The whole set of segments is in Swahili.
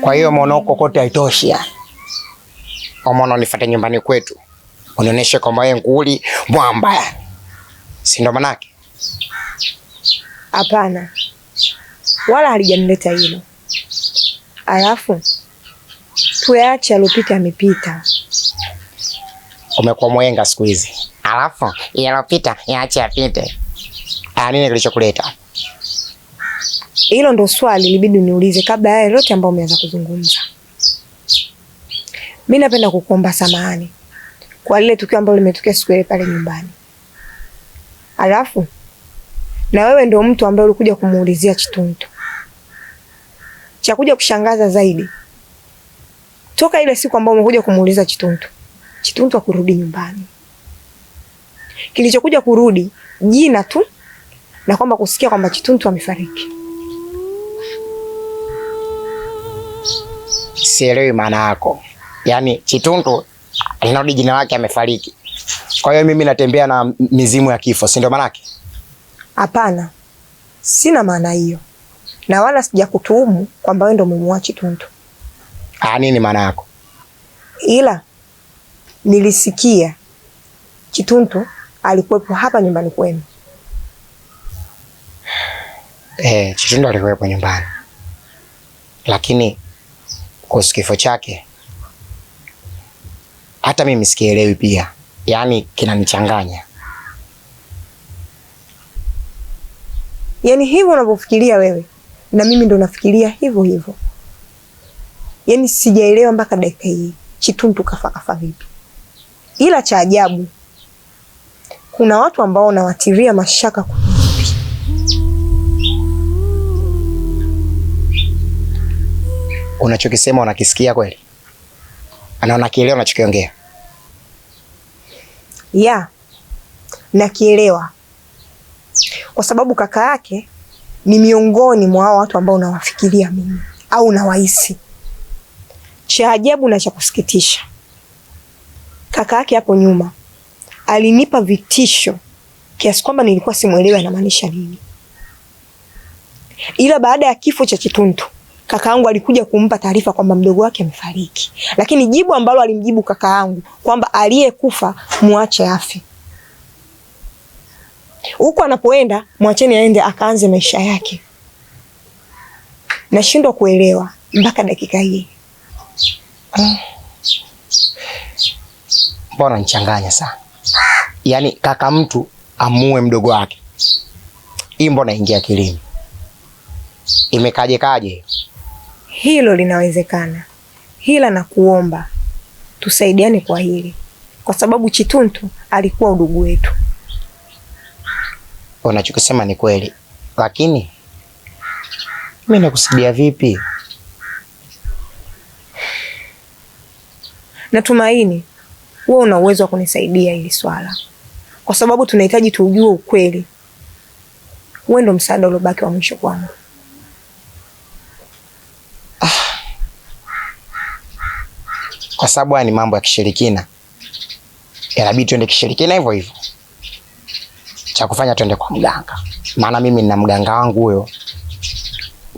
Kwa hiyo monoko kote haitoshi ya. Umeona unifuate nyumbani kwetu. Unionyeshe kwamba wewe nguli mwamba. Si ndo manake? Hapana. Wala halijanileta hilo. Alafu tuache alopita amepita. Umekuwa mwenga siku hizi. Alafu yalopita yaache apite. Nini kilichokuleta? Hilo ndo swali libidi niulize kabla ya yote ambayo umeanza kuzungumza. Mimi napenda kukuomba samahani kwa lile tukio ambalo limetokea siku ile pale nyumbani. Alafu na wewe ndo mtu ambaye ulikuja kumuulizia Chituntu. Cha kuja kushangaza zaidi, toka ile siku ambayo umekuja kumuuliza Chituntu, Chituntu hakurudi nyumbani. Kilichokuja kurudi jina tu na kwamba kusikia kwamba Chituntu amefariki. Sielewi maana yako. Yaani Chituntu linarudi jina lake amefariki. Kwa hiyo mimi natembea na mizimu ya kifo, si ndio maana yake? Hapana. Sina maana hiyo. Na wala sijakutuhumu kwamba wewe ndio umemuua Chituntu. Nini maana yako? Ila nilisikia Chituntu alikuwepo hapa nyumbani kwenu. Chituntu alikuwepo nyumbani. Lakini kuhusu kifo chake hata mimi sikielewi pia. Yaani kinanichanganya. Yaani hivyo unavyofikiria wewe na mimi ndo nafikiria hivyo hivyo. Yaani sijaelewa mpaka dakika hii Chituntu kafa vipi. Ila cha ajabu kuna watu ambao nawatiria mashaka kwa vipi. Unachokisema unakisikia kweli? Anaona kielewa unachokiongea? Ya, nakielewa. Kwa sababu kaka yake ni miongoni mwa hao watu ambao nawafikiria mimi au nawahisi. Cha ajabu na cha kusikitisha, kaka yake hapo nyuma alinipa vitisho kiasi kwamba nilikuwa simuelewi anamaanisha nini. Ila baada ya kifo cha Chituntu, kakaangu alikuja kumpa taarifa kwamba mdogo wake amefariki. Lakini jibu ambalo alimjibu kakaangu kwamba aliyekufa muache afe. Huko anapoenda mwacheni aende akaanze maisha yake. Nashindwa kuelewa mpaka dakika hii. Mbona nichanganya sana? Yaani kaka mtu amue mdogo wake. Hii mbona ingia akilini? Imekaje? Hilo linawezekana. Hila na kuomba tusaidiane kwa hili. Kwa sababu Chituntu alikuwa udugu wetu. Unachokisema ni kweli. Lakini mimi nakusidia vipi? Natumaini wewe una uwezo wa kunisaidia hili swala. Kwa sababu tunahitaji tujue ukweli. Wewe ndo msaada uliobaki wa mwisho kwangu. Kwa sababu haya ni mambo ya kishirikina. Inabidi tuende kishirikina hivyo hivyo. Cha kufanya tuende kwa mganga. Maana mimi nina mganga wangu huyo.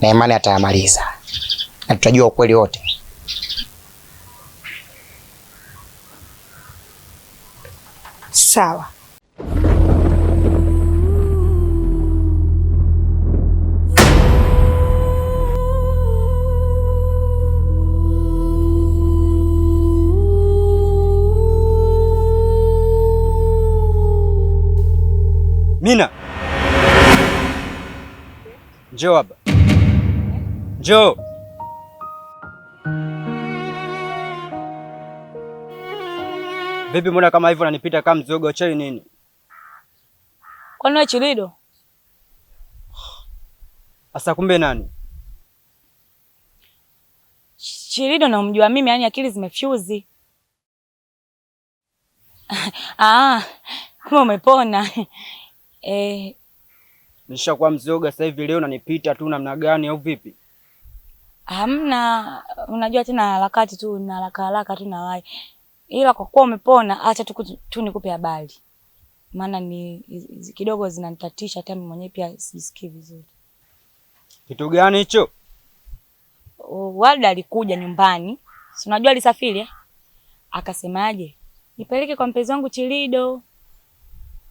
Na imani atayamaliza. Na tutajua ukweli wote. Sawa. Mina. Njoo hapa. Njoo. Vipi mbona kama hivyo unanipita kama mzoga chai nini? Kwani wewe Chilido? Asa kumbe nani? Chilido na umjua mimi, yani akili zimefyuzi. Kama umepona. Nishakuwa mzoga sasa hivi leo unanipita tu namna gani au vipi? Hamna, unajua tena harakati tu na haraka tu na wai. Ila kwa kuwa umepona acha tu nikupe habari. Maana ni kidogo zinanitatisha hata mimi mwenyewe pia sijisikii vizuri. Kitu gani hicho? Walda alikuja nyumbani, si unajua alisafiri akasemaje, nipeleke kwa mpenzi wangu Chilido.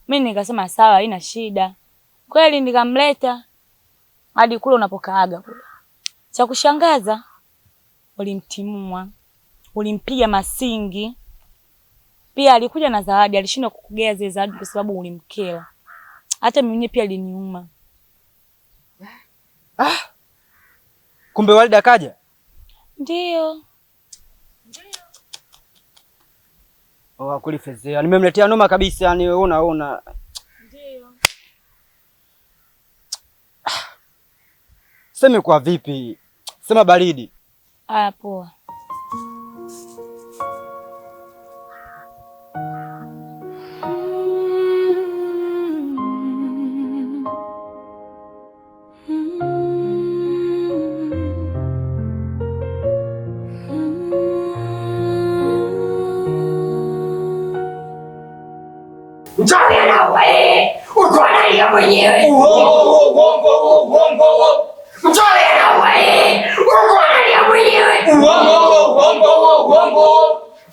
Mimi nikasema sawa, haina shida. Kweli nikamleta hadi kule unapokaaga kule. Cha kushangaza, ulimtimua, ulimpiga masingi. Pia alikuja na zawadi, alishindwa kukugea zile zawadi kwa sababu ulimkela. Hata mimi pia aliniuma. Kumbe Walda kaja? Ndio. Kulifezea. Nimemletea noma kabisa, yani unaona. Ndio. Sema kwa vipi? Sema baridi. Haya poa. Mchana na wewe, uko analia mwenyewe. Mchana na wewe, uko analia mwenyewe.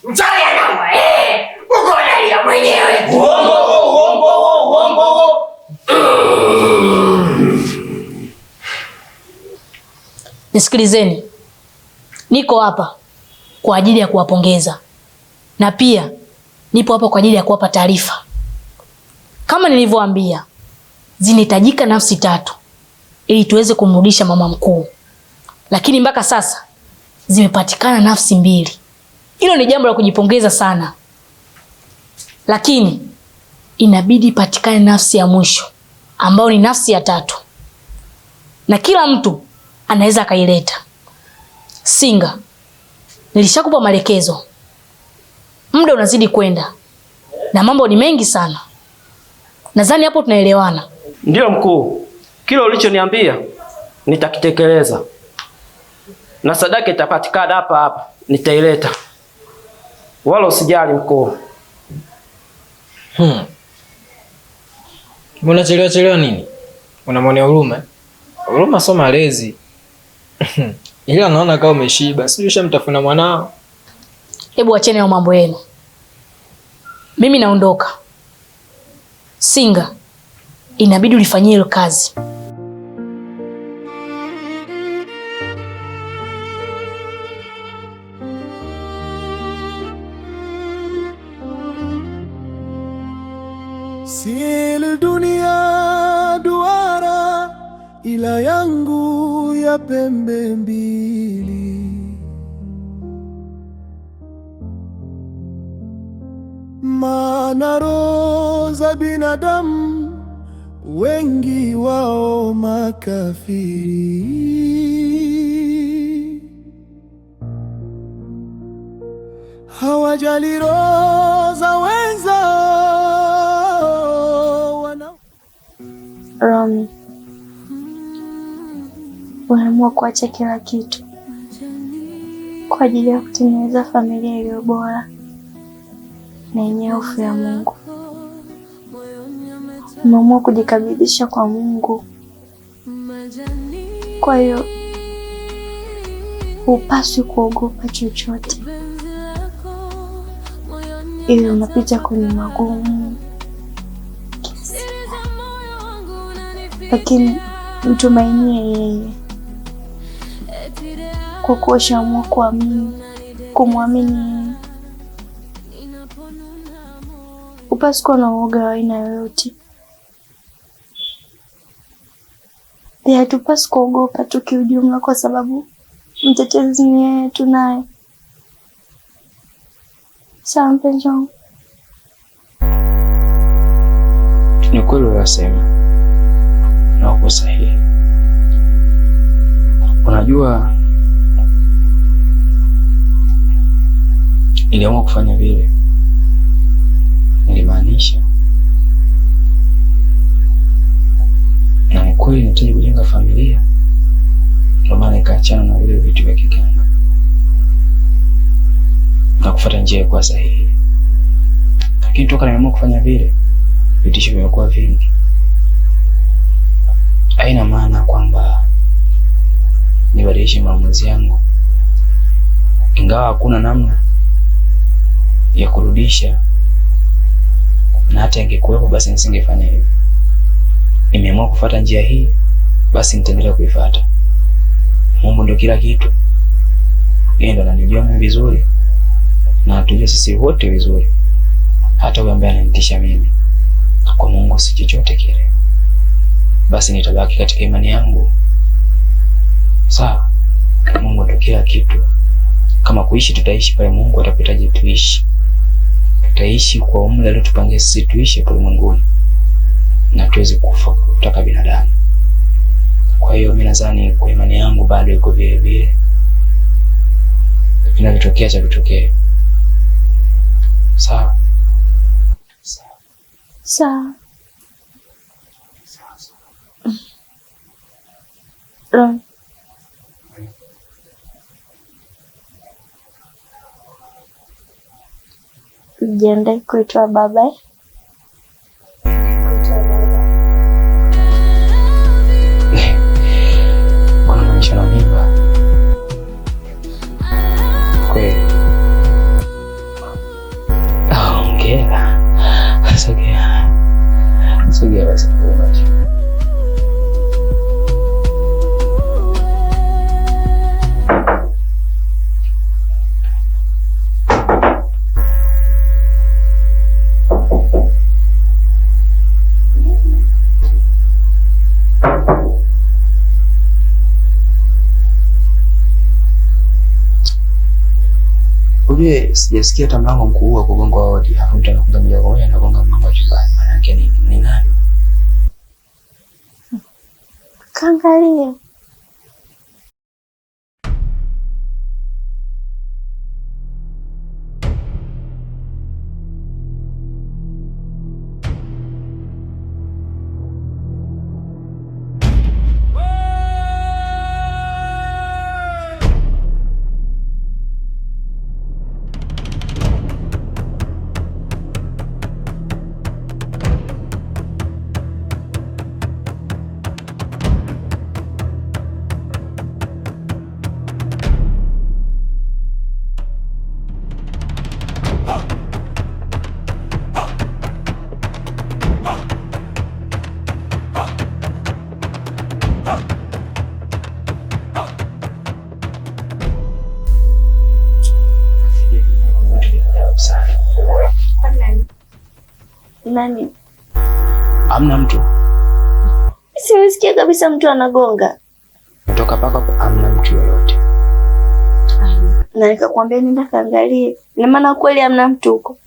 Mchana na wewe, uko analia mwenyewe. Nisikilizeni. Niko hapa kwa ajili ya kuwapongeza. Na pia nipo hapa kwa ajili ya kuwapa taarifa. Kama nilivyowaambia, zinahitajika nafsi 3 ili tuweze kumrudisha mama mkuu. Lakini mpaka sasa zimepatikana nafsi 2. Hilo ni jambo la kujipongeza sana. Lakini inabidi ipatikane nafsi ya mwisho ambayo ni nafsi ya 3. Na kila mtu anaweza kaileta. Singa, nilishakupa maelekezo. Muda unazidi kwenda na mambo ni mengi sana. Nadhani hapo tunaelewana. Ndio mkuu. Kile ulichoniambia nitakitekeleza. Na sadaka itapatikana hapa hapa, nitaileta. Wala usijali mkuu. Mbona chelewa nini? Unamwonea huruma? Huruma sio malezi. Ila naona kama umeshiba, sio ushamtafuna mwanao. Hebu acheni na mambo yenu. Mimi naondoka. Singa, inabidi ulifanyie hilo kazi. Sile dunia duara, ila yangu ya pembe mbili. Maana roho za binadamu wengi wao makafiri, hawajali roho za wenzao wana. Romy, unaamua kuacha kila kitu kwa ajili ya kutengeneza familia iliyo bora na yenye hofu ya Mungu. Umeamua kujikabidhisha kwa Mungu. Kwa hiyo hupaswi kuogopa chochote, ili unapita kwenye magumu, lakini mtumainie yeye, kwa kuwa ushaamua kumwamini yeye. Hupaswi kuwa na uoga wa aina yoyote. Pia hatupaswi kuogopa tu kiujumla, kwa sababu mtetezi ni yeye tunaye. Sawa mpenzi wangu? Ni kweli unasema. Na uko sahihi. Unajua, niliamua kufanya vile, nilimaanisha. Na ni kweli nahitaji kujenga familia. Ndio maana nikaachana na vile vitu vya kiganga na kufuata njia kwa sahihi. Lakini toka nimeamua kufanya vile, vitisho vimekuwa vingi. Haina maana kwamba nibadilishe maamuzi yangu, ingawa hakuna namna ya kurudisha, na hata ingekuwepo basi nisingefanya hivyo. Nimeamua kufuata njia hii, basi nitaendelea kuifuata. Mungu ndio kila kitu. Yeye ndo ananijua mimi vizuri na atujua sisi wote vizuri. Hata yule ambaye ananitisha mimi, kwa Mungu si chochote kile. Basi nitabaki katika imani yangu. Sawa? Mungu ndio kila kitu. Kama kuishi tutaishi pale Mungu atakuhitaji tuishi. Tutaishi kwa umri aliotupangia sisi tuishi kwa ulimwenguni. Na tuweze kufa kutaka binadamu. Kwa hiyo mimi nadhani kwa imani yangu bado iko vile vile. Kinachotokea cha kutokea. Sawa. Sawa. Jiandae kuitwa baba. Kuna maisha na mimba. Kweli. Ongera. Sogea basi kwa macho. Uje sijasikia hata mlango mkuu wa kugonga hodi, hapo mtu anakuja moja kwa moja anagonga mlango wa chumbani. Maana yake ni nani? Kaangalia. Nani? Hamna mtu. Siwisikia kabisa mtu anagonga. Kutoka paka hamna mtu yoyote. Na nikakwambia nenda kaangalie. Ina maana kweli hamna mtu huko.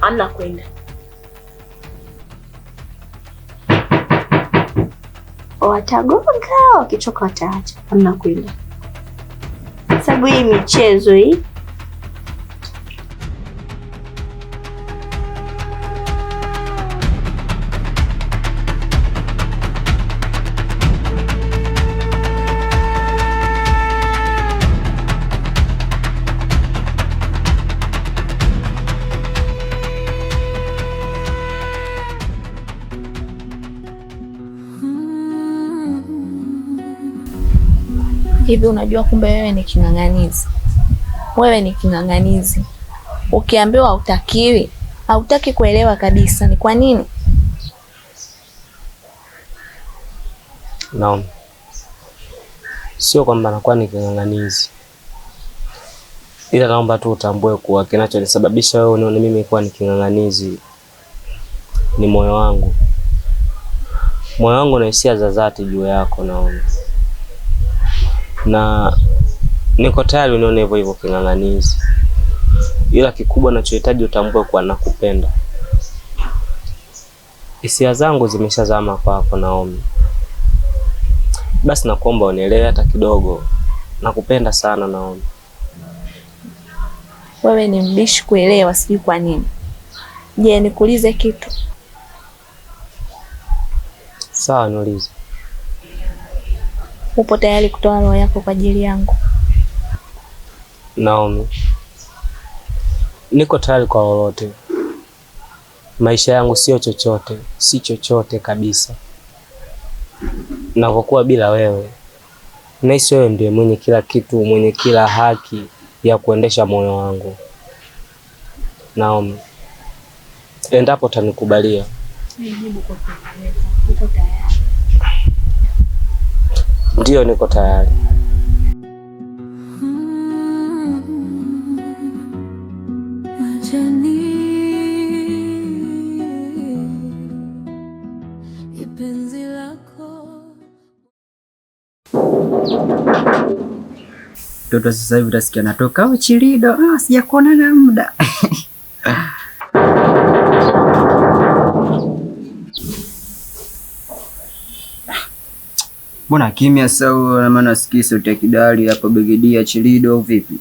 Hamna kwenda. Watagonga, wakichoka wataacha. Hamna kwenda. Sababu hii michezo hii. Hivi unajua kumbe wewe ni king'ang'anizi. Wewe ni king'ang'anizi. Ukiambiwa hautakiwi, hautaki kuelewa kabisa. Ni kwa nini? Naam. Sio kwamba nakuwa ni king'ang'anizi. Ila naomba tu utambue kuwa kinachonisababisha wewe unione mimi kuwa ni king'ang'anizi ni moyo wangu. Moyo wangu na hisia za dhati juu yako naona. Na niko tayari unione hivyo hivyo king'ang'anizi. Ila kikubwa ninachohitaji utambue kuwa nakupenda. Hisia zangu zimeshazama kwako Naomi. Basi nakuomba unielewe hata kidogo. Nakupenda sana Naomi. Wewe ni mbishi kuelewa, sijui kwa nini. Je, nikuulize kitu? Sawa, niulize. Upo tayari kutoa roho yako kwa ajili yangu? Naomi, niko tayari kwa lolote. Maisha yangu sio chochote, si chochote kabisa. Na kwa kuwa bila wewe, nahisi wewe ndiye mwenye kila kitu, mwenye kila haki ya kuendesha moyo wangu. Naomi, endapo utanikubalia. Ndio, niko tayari. Mtoto sasa hivi utasikia natoka au Chilido, sijakuona na muda. Mbona kimya sasa? Na maana sikii sauti ya kidali hapo Begedia Chilido au vipi?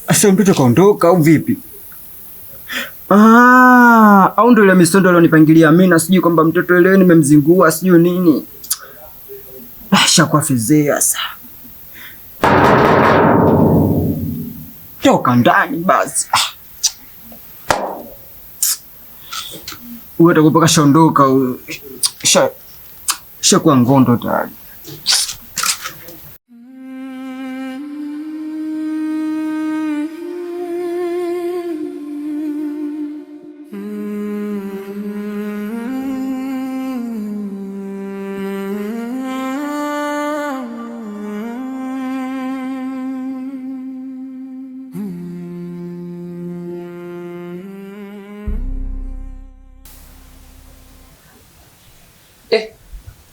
Asa mtoto kaondoka au vipi? Au ndio ile misondo alionipangilia mimi, na sijui kwamba mtoto leo nimemzingua sijui nini. Shakuwa fezea sasa. Toka ndani basi. Wewe utakupa shondoka, shakuwa ngondo tayari.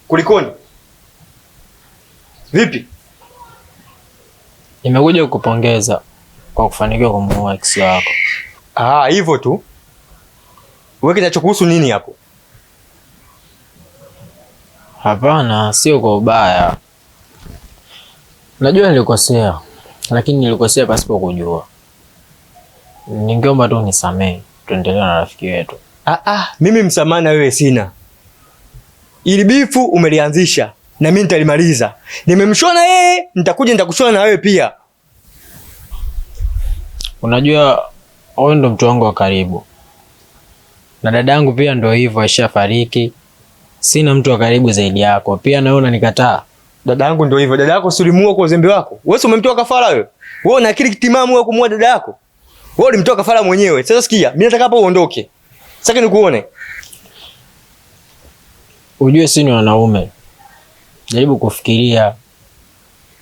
Kulikoni? Vipi? Nimekuja kukupongeza kwa kufanikiwa kumuoa ex wako. Hivyo tu? Wewe kinachokuhusu nini hapo? Hapana, sio kwa ubaya. Najua nilikosea, lakini nilikosea pasipo kujua. Ningeomba tu nisamehe, tuendelee na rafiki wetu. Mimi msamaha na wewe sina. Ili bifu umelianzisha na mimi nitalimaliza. Nimemshona yeye, nitakushona na wewe pia. Unajua wewe ndo mtu wangu wa karibu. Na dadangu pia ndo hivyo, ashafariki. Sina mtu wa karibu zaidi yako. Pia na wewe unanikataa. Dadangu ndo hivyo. Dada yako ulimuua kwa uzembe wako. Wewe umemtoa kafara wewe. Wewe una akili kitimamu wewe kumuua dada yako? Wewe ulimtoa kafara mwenyewe. Sasa sikia, mimi nataka hapo uondoke. Sasa nikuone. Ujue sisi ni wanaume. Jaribu kufikiria.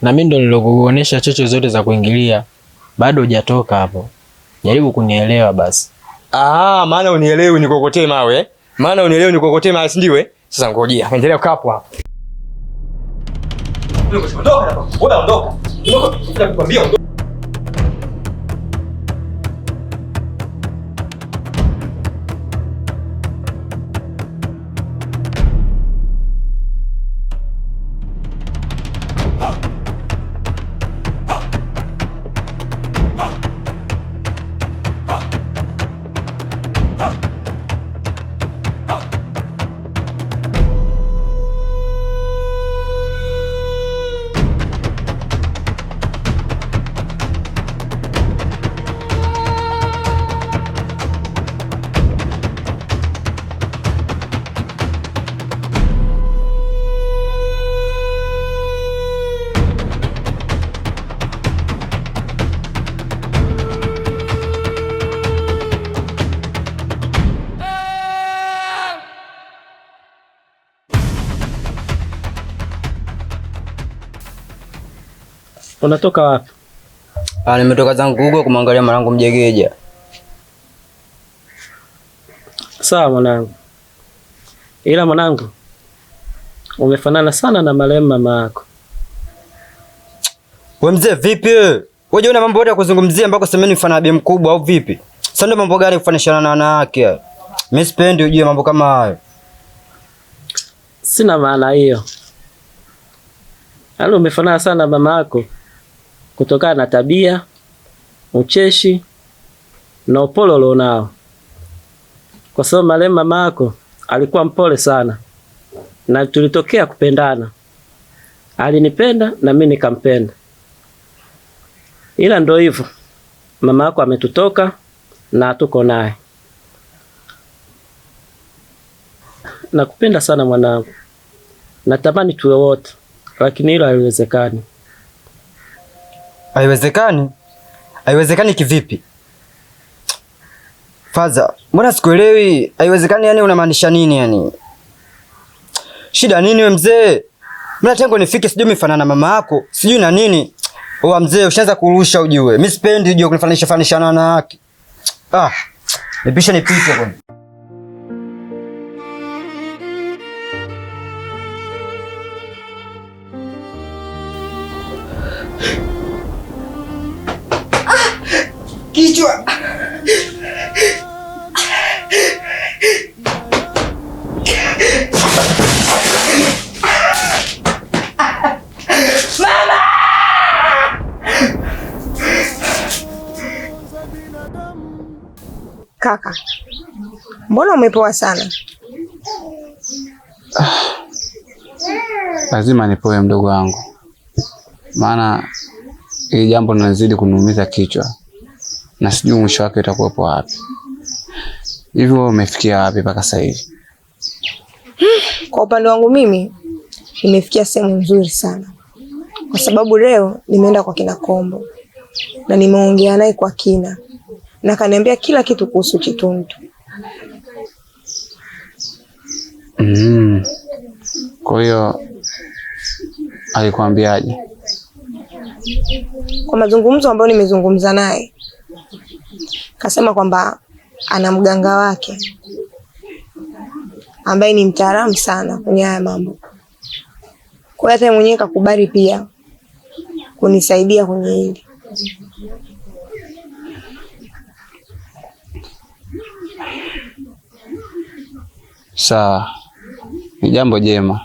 Na mimi ndo nilokuonesha chocho zote za kuingilia. Bado hujatoka hapo. Jaribu kunielewa basi. Maana unielewi nikokotee mawe. Maana unielewi nikokotee mawe, si ndio? Sasa ngojea. Endelea kukaa hapo. Ondoka hapo. Wewe ondoka. Ninakwambia ondoka. Unatoka wapi? Nimetoka zangu huko kumwangalia mwanangu Mjegeja. Sawa mwanangu. Ila mwanangu, umefanana sana na marehemu mama yako. Wewe mzee vipi wewe? Wewe una mambo yote ya kuzungumzia ambako semeni mfana bi mkubwa au vipi? Sasa ndio mambo gani kufanishana na wanawake? Mimi sipendi ujue mambo kama hayo. Sina maana hiyo. Halo, umefanana sana na mama yako kutokana na tabia, ucheshi na upole ulionao. Kwa sababu marehemu mama yako alikuwa mpole sana na tulitokea kupendana. alinipenda na mimi nikampenda, ila ndo hivyo, mama yako ametutoka na tuko naye. Nakupenda sana mwanangu, natamani tuwe wote, lakini hilo haliwezekani. Haiwezekani? Haiwezekani kivipi? Faza, mbona sikuelewi? Haiwezekani yani unamaanisha nini yani? Shida nini we mzee? Mimi tangu nifike sijui umefanana mama yako, sijui na nini. Oa mzee, ushaanza kurusha ujue. Mimi sipendi ujue kunifanisha na wanawake. Nipisha nipite bwana. Kichwa. Mama! Kaka, mbona umepoa sana? Lazima nipoe mdogo wangu, maana hili jambo linazidi kuniumiza kichwa na sijui mwisho wake utakuwepo wapi. Hivi wewe umefikia wapi mpaka sasa hivi? Kwa upande wangu mimi nimefikia sehemu nzuri sana, kwa sababu leo nimeenda kwa kina Kombo na nimeongea naye kwa kina na kaniambia kila kitu kuhusu Chitundu. Kwa hiyo alikwambiaje? Kwa mazungumzo ambayo nimezungumza naye, kasema kwamba ana mganga wake ambaye ni mtaalamu sana kwenye haya mambo. Kwa hiyo hata mwenyewe kakubali pia kunisaidia kwenye hili. Sawa, ni jambo jema,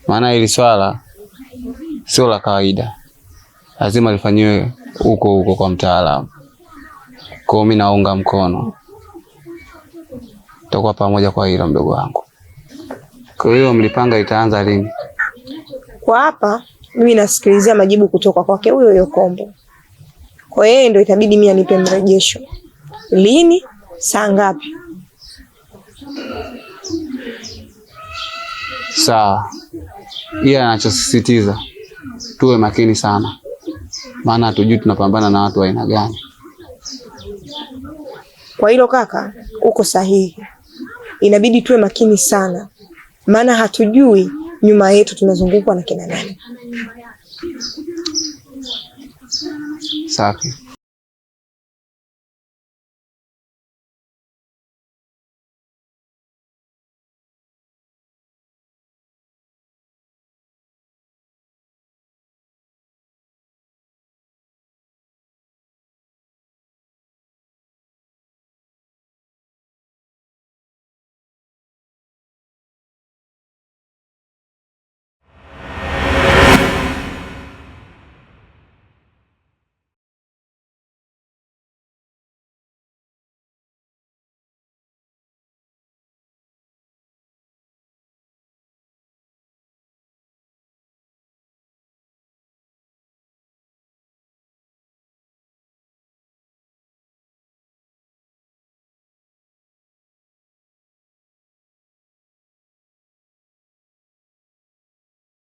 maana hili swala sio la kawaida, lazima lifanyiwe huko kwa mtaalamu. Kwa mimi naunga mkono, tutakuwa pamoja kwa hilo mdogo wangu. Kwa hiyo mlipanga itaanza lini? Kwa hapa mimi nasikilizia majibu kutoka kwake huyo Kombo. Kwa yeye ndio itabidi mimi anipe mrejesho. Lini, saa ngapi? Sawa. Ila anachosisitiza tuwe makini sana, maana hatujui tunapambana na watu wa aina gani. Kwa hilo kaka, uko sahihi. Inabidi tuwe makini sana, maana hatujui nyuma yetu tunazungukwa na kina nani. Safi.